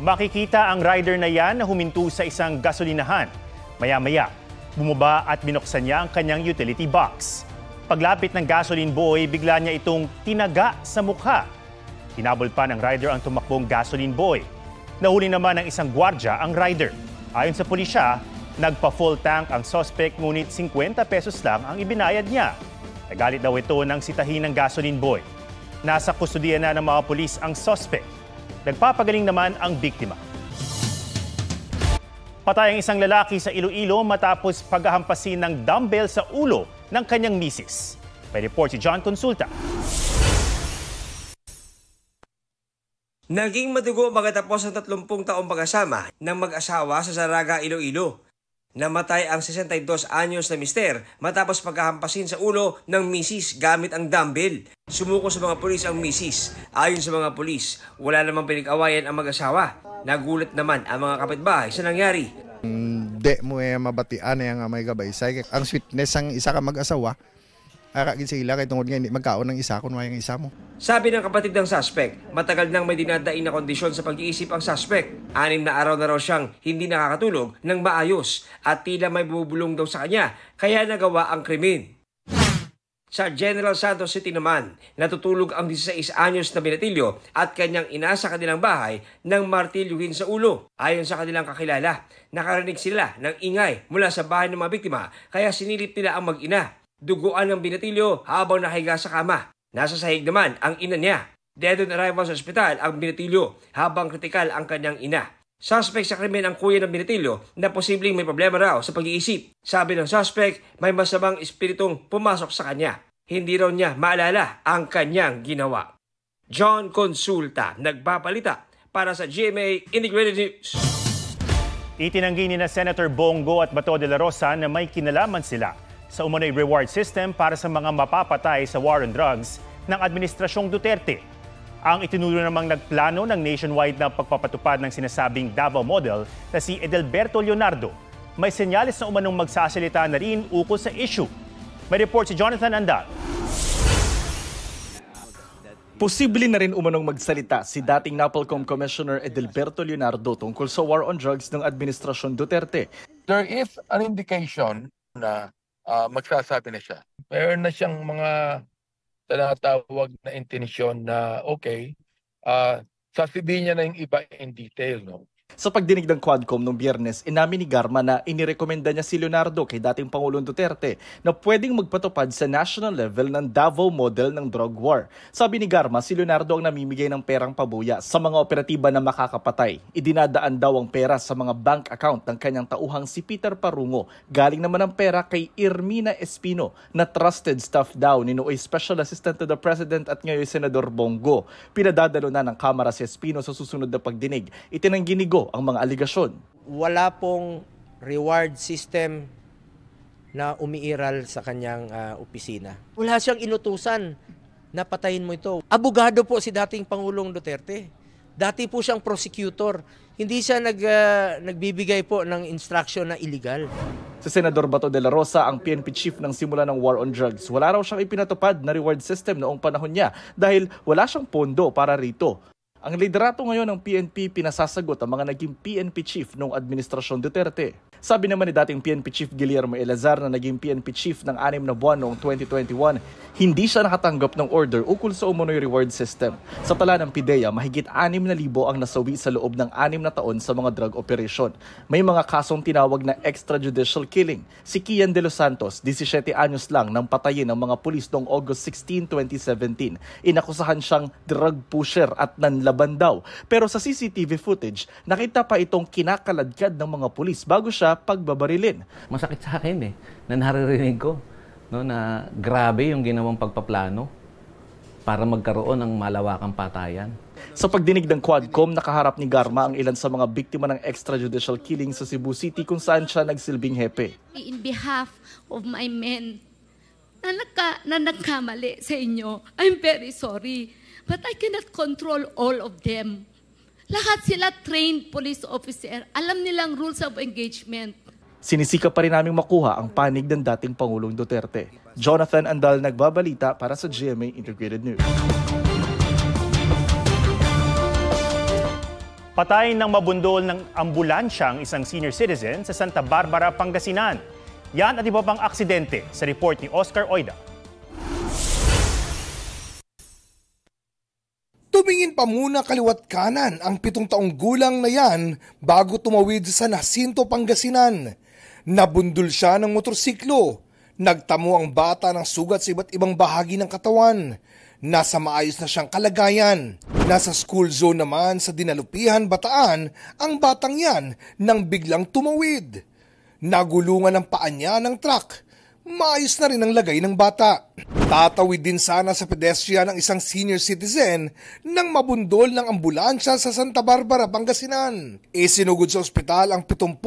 Makikita ang rider na yan na huminto sa isang gasolinahan. Maya-maya, bumaba at binuksan niya ang kanyang utility box. Paglapit ng gasoline boy, bigla niya itong tinaga sa mukha. Hinabol pa ng rider ang tumakbong gasoline boy. Nahuli naman ng isang gwardya ang rider. Ayon sa pulisya, nagpa-full tank ang suspect ngunit 50 pesos lang ang ibinayad niya. Nagalit daw ito ng sitahin ng gasoline boy. Nasa kustudiya na ng mga pulis ang suspect. Nagpapagaling naman ang biktima. Patay ang isang lalaki sa Iloilo matapos paghahampasin ng dumbbell sa ulo ng kanyang misis. May report si John Consulta. Naging madugo pagkatapos ng 30 taong pag-asama ng mag-asawa sa Saraga, Iloilo. Namatay ang 62 anyos na mister matapos paghahampasin sa ulo ng misis gamit ang dumbbell. Sumuko sa mga pulis ang misis. Ayon sa mga pulis, wala namang pinag-awayan ang mag-asawa. Nagulat naman ang mga kapitbahay sa nangyari. Di mo mabatian ang may gabaysay. Ang sweetness ang isa ka mag-asawa, akagin sila kay tungod nga hindi magkaon ng isa kung may isa mo. Sabi ng kapatid ng suspect, matagal nang may dinadaing na kondisyon sa pag-iisip ang suspect. 6 na araw na raw siyang hindi nakakatulog ng maayos at tila may bubulong daw sa kanya kaya nagawa ang krimen. Sa General Santos City naman, natutulog ang 16 anyos na binatilyo at kanyang ina sa kanilang bahay nang martilyuhin sa ulo. Ayon sa kanilang kakilala, nakarinig sila ng ingay mula sa bahay ng mga biktima kaya sinilip nila ang mag-ina. Duguan ng binatilyo habang nakahiga sa kama. Nasa sahig naman ang ina niya. Dead on arrival sa ospital ang binatilyo habang kritikal ang kanyang ina. Suspect sa krimen ang kuya ng binatilyo na posibleng may problema raw sa pag-iisip. Sabi ng suspect, may masamang espiritong pumasok sa kanya. Hindi raw niya maalala ang kanyang ginawa. John Consulta, nagpapalita para sa GMA Integrated News. Itinanggi ni na Senator Bongo at Bato de la Rosa na may kinalaman sila sa umano'y reward system para sa mga mapapatay sa war on drugs ng Administrasyong Duterte. Ang itinulo namang nagplano ng nationwide na pagpapatupad ng sinasabing Davao Model na si Edelberto Leonardo. May senyales na umanong magsasalita na rin ukol sa issue. May report si Jonathan Andal. Posible na rin umanong magsalita si dating NAPOLCOM Commissioner Edelberto Leonardo tungkol sa war on drugs ng Administrasyon Duterte. There is an indication na magsasabi na siya. Mayroon na siyang mga tinatawag na intensyon na okay, sasabihin niya na yung iba in detail. No? Sa pagdinig ng Quadcom noong Biyernes, inamin ni Garma na inirekomenda niya si Leonardo kay dating Pangulong Duterte na pwedeng magpatupad sa national level ng Davao Model ng drug war. Sabi ni Garma, si Leonardo ang namimigay ng perang pabuya sa mga operatiba na makakapatay. Idinadaan daw ang pera sa mga bank account ng kanyang tauhang si Peter Parungo. Galing naman ang pera kay Irmina Espino na trusted staff daw ni nooy Special Assistant to the President at ngayon Senador Bongo. Pinadadalo na ng Kamara si Espino sa susunod na pagdinig. Itinanggi ni Go ang mga aligasyon. Wala pong reward system na umiiral sa kanyang opisina. Wala siyang inutusan na patayin mo ito. Abogado po si dating Pangulong Duterte. Dati po siyang prosecutor. Hindi siya nagbibigay po ng instruction na illegal. Si Senador Bato de la Rosa, ang PNP chief ng simula ng war on drugs. Wala raw siyang ipinatupad na reward system noong panahon niya dahil wala siyang pondo para rito. Ang liderato ngayon ng PNP pinasasagot ang mga naging PNP chief noong Administrasyon Duterte. Sabi naman ni dating PNP Chief Guillermo Eleazar na naging PNP Chief ng 6 na buwan noong 2021, hindi siya nakatanggap ng order ukol sa umunoy reward system. Sa tala ng PIDEA, mahigit 6,000 ang nasawi sa loob ng 6 na taon sa mga drug operation. May mga kasong tinawag na extrajudicial killing. Si Kian de los Santos, 17 anyos lang nang patayin ng mga pulis noong August 16, 2017. Inakusahan siyang drug pusher at nanlaban daw. Pero sa CCTV footage, nakita pa itong kinakaladkad ng mga pulis bago siya pagbabarilin. Masakit sa akin na naririnig ko na grabe yung ginawang pagpaplano para magkaroon ng malawakang patayan. Sa pagdinig ng Quadcom, nakaharap ni Garma ang ilan sa mga biktima ng extrajudicial killing sa Cebu City kung saan siya nagsilbing hepe. In behalf of my men na nagkamali sa inyo, I'm very sorry. But I cannot control all of them. Lahat sila trained police officer. Alam nilang rules of engagement. Sinisika pa rin naming makuha ang panig ng dating Pangulong Duterte. Jonathan Andal, nagbabalita para sa GMA Integrated News. Patay ng mabundol ng ambulansya ang isang senior citizen sa Santa Barbara, Pangasinan. Yan at iba pang aksidente sa report ni Oscar Oida. Tumingin pa muna kaliwat kanan ang 7 taong gulang na yan bago tumawid sa Jacinto, Pangasinan. Nabundol siya ng motorsiklo. Nagtamo ang bata ng sugat sa iba't ibang bahagi ng katawan. Nasa maayos na siyang kalagayan. Nasa school zone naman sa Dinalupihan, Bataan ang batang yan nang biglang tumawid. Nagulungan ang paa niya ng truck. Maayos na rin ang lagay ng bata. Tatawid din sana sa pedestrian ang isang senior citizen nang mabundol ng ambulansya sa Santa Barbara, Pangasinan. Isinugod sa ospital ang 73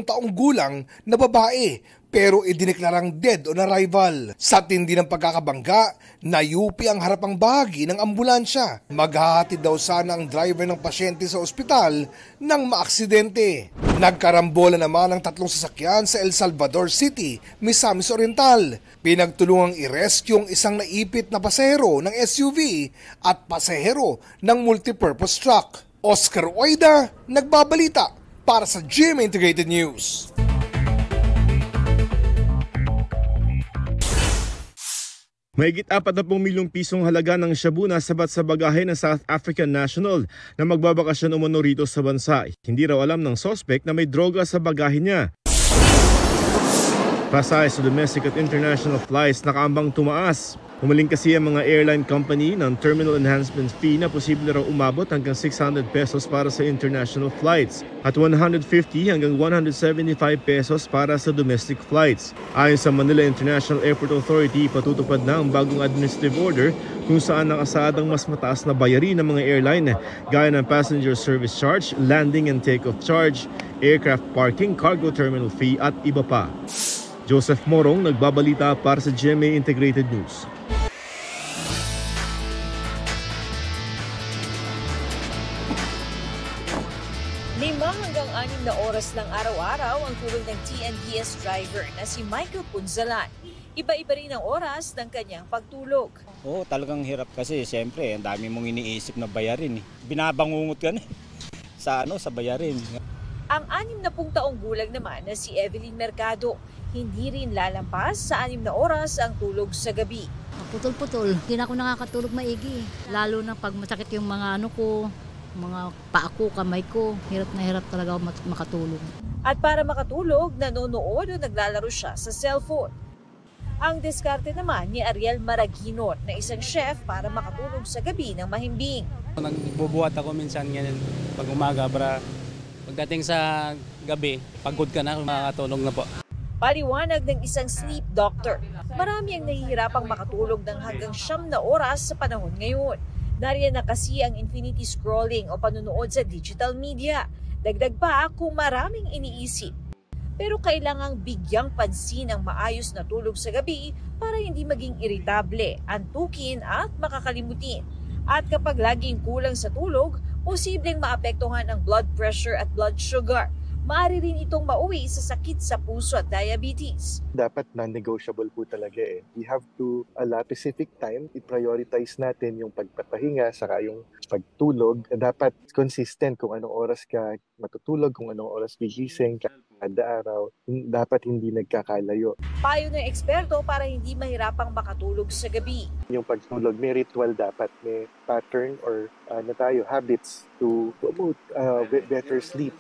taong gulang na babae pero idineklarang dead on arrival. Sa tindi ng pagkakabangga, nayupi ang harapang bahagi ng ambulansya. Maghahatid daw sana ang driver ng pasyente sa ospital nang maaksidente. Nagkarambola naman ang 3 sasakyan sa El Salvador City, Misamis Oriental. Pinagtulungang i-rescue ang isang naipit na pasahero ng SUV at pasahero ng multipurpose truck. Oscar Oida, nagbabalita para sa GMA Integrated News. Mahigit 40 milyong pisong halaga ng shabu na sabat sa bagahe ng South African national na magbabakasyon umano rito sa bansa. Hindi raw alam ng suspect na may droga sa bagahe niya. Pasay sa domestic at international flights nakaambang tumaas. Umaling kasi ang mga airline company ng terminal enhancement fee na posible raw umabot hanggang 600 pesos para sa international flights at 150 hanggang 175 pesos para sa domestic flights. Ayon sa Manila International Airport Authority, patutupad na ang bagong administrative order kung saan nakasaadang mas mataas na bayarin ng mga airline gaya ng passenger service charge, landing and takeoff charge, aircraft parking, cargo terminal fee at iba pa. Joseph Morong, nagbabalita para sa GMA Integrated News. 5 hanggang 6 na oras lang araw-araw ang tulog ng TNBS driver na si Michael Punzalan. Iba-iba rin ang oras ng kanyang pagtulog. Oo, talagang hirap kasi siyempre ang dami mong iniisip na bayarin. Binabangungot ka na sa bayarin. Ang 60 taong gulang naman na si Evelyn Mercado, hindi rin lalampas sa 6 na oras ang tulog sa gabi. Putol-putol, hindi na ako nakakatulog maigi. Lalo na pag masakit yung mga mga paa ko, kamay ko, hirap na hirap talaga ako makatulog. At para makatulog, nanonood o naglalaro siya sa cellphone. Ang diskarte naman ni Ariel Maraguinot na isang chef para makatulog sa gabi ng mahimbing. Nagbubuhat ako minsan ngayon pag umaga para pagdating sa gabi, pagod ka na, makakatulog na po. Paliwanag ng isang sleep doctor, marami ang nahihirapang makatulog ng hanggang 9 na oras sa panahon ngayon. Nariyan na kasi ang infinity scrolling o panunood sa digital media. Dagdag pa kung maraming iniisip. Pero kailangang bigyang pansin ang maayos na tulog sa gabi para hindi maging iritable, antukin at makakalimutin. At kapag laging kulang sa tulog, posibleng maapektuhan ang blood pressure at blood sugar. Maaari rin itong mauwi sa sakit sa puso at diabetes. Dapat non-negotiable po talaga eh. We have to allot specific time, i-prioritize natin yung pagpapahinga saka yung pagtulog. Dapat consistent kung anong oras ka matutulog, kung anong oras gigising kada araw. Dapat hindi nagkakalayo. Payo ng eksperto para hindi mahirapang makatulog sa gabi. Yung pagtulog, may ritual dapat, may pattern or habits to promote better sleep.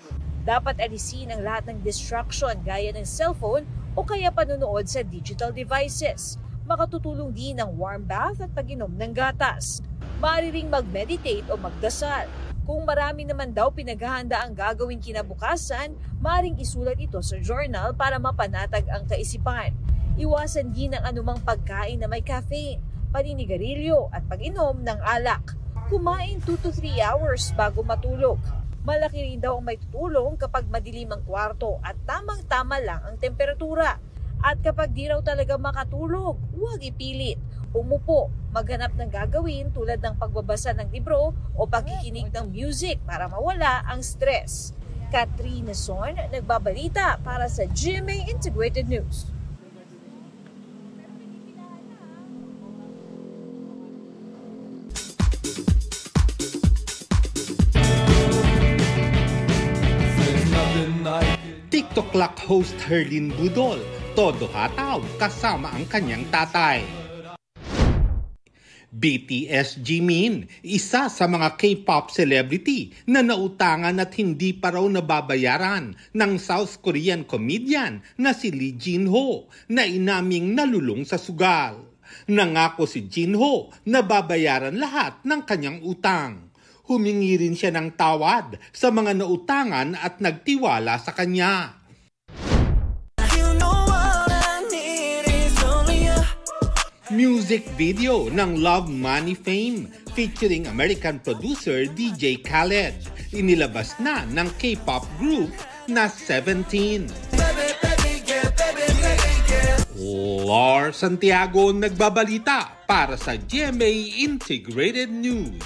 Dapat alisin ang lahat ng distraction gaya ng cellphone o kaya panonood sa digital devices. Makatutulong din ang warm bath at pag-inom ng gatas. Maaari ring mag-meditate o magdasal. Kung marami naman daw pinaghahanda ang gagawin kinabukasan, maaaring isulat ito sa journal para mapanatag ang kaisipan. Iwasan din ang anumang pagkain na may caffeine, paninigarilyo at pag-inom ng alak. Kumain 2 to 3 hours bago matulog. Malaki rin daw ang may tutulong kapag madilim ang kwarto at tamang-tama lang ang temperatura. At kapag di raw talaga makatulog, huwag ipilit. Umupo, maghanap ng gagawin tulad ng pagbabasa ng libro o pagkikinig ng music para mawala ang stress. Katrina Son, nagbabalita para sa GMA Integrated News. 8 o'clock host Herlin Budol, todo hataw kasama ang kanyang tatay. BTS Jimin, isa sa mga K-pop celebrity na nautangan at hindi pa raw nababayaran ng South Korean comedian na si Lee Jin-ho na inaming nalulung sa sugal. Nangako si Jin-ho na babayaran lahat ng kanyang utang. Humingi rin siya ng tawad sa mga nautangan at nagtiwala sa kanya. Music video ng Love Money Fame featuring American producer DJ Khaled. Inilabas na ng K-pop group na 17. Lar Santiago nagbabalita para sa GMA Integrated News.